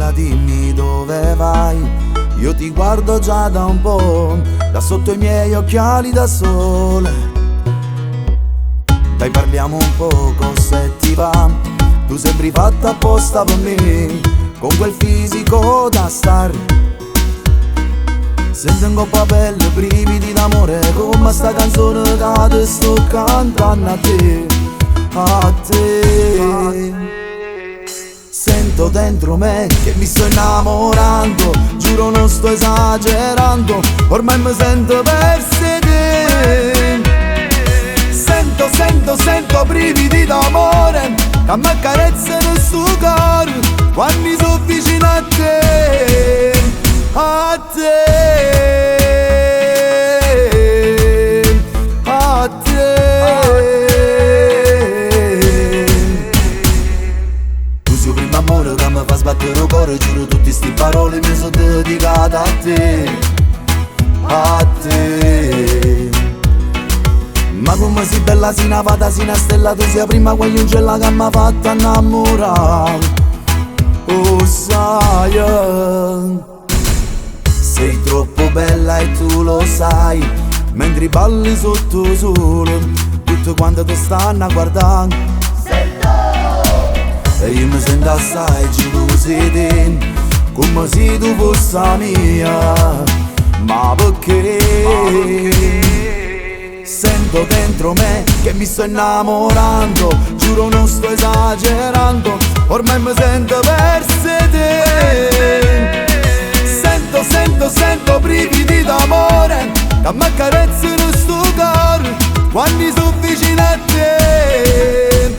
bella dimmi dove vai. Io ti guardo già da un po', da sotto i miei occhiali da sole. Dai parliamo un poco se ti va. Tu sembri fatta apposta per me, con quel fisico da star. Sento un coppa pelle, brividi d'amore, come sta canzone che ti sto cantando a te, a te. Sento dentro me che mi sto innamorando, giuro non sto esagerando, ormai mi sento verso te. Sento brividi d'amore, che a me accarezzano sto cuore, quando mi sono vicino a te, a te, a te. Tu sei il primo amore che mi fa sbattere il cuore, giuro tutte sti parole mi sono dedicate a te, a te. Ma come sei bella, sei una fata, sei una stella, tu sei la prima guagliongella che mi ha fatto innamorare. Oh sai, sei troppo bella e tu lo sai, mentre balli sotto sole, tutte quante ti stanno a guardare. E io mi sento assai gelosa di te, come se tu fossi la mia. Ma perché? Sento dentro me che mi sto innamorando, giuro non sto esagerando, ormai mi sento verso te. Sento brividi d'amore, che mi accarezzano sto cuore, quando sono vicino a te.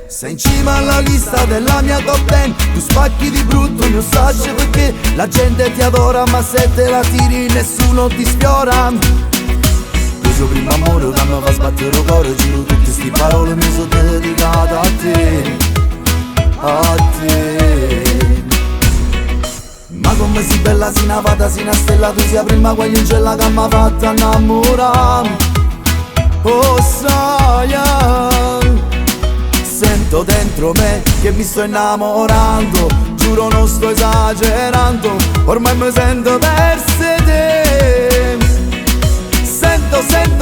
Sei in cima alla lista della mia top 10, tu spacchi di brutto, io saggio perché la gente ti adora, ma se te la tiri nessuno ti sfiora. Tu sei il primo amore che mi fa sbattere il cuore, giro tutte sti parole mi sono dedicate a te, a te. Ma come sei bella, sei una fata, sei una stella, tu sei la prima guagliongella che mi ha fatto innamorare. Oh sai, sento dentro me che mi sto innamorando, giuro non sto esagerando, ormai mi sento verso te.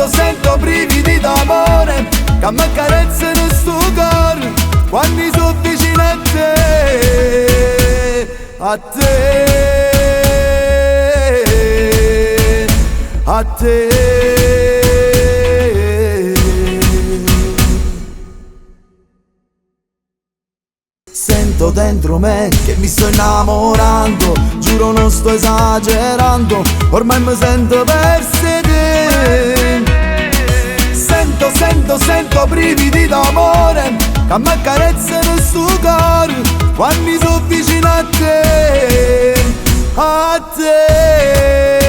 Sento brividi d'amore, che mi accarezzano sto cuore, quando sono vicino a te, a te, a te. Sento dentro me che mi sto innamorando, giuro non sto esagerando, ormai mi sento verso te. Sento brividi d'amore, che mi accarezzano sto cuore, quando sono vicino a te, a te.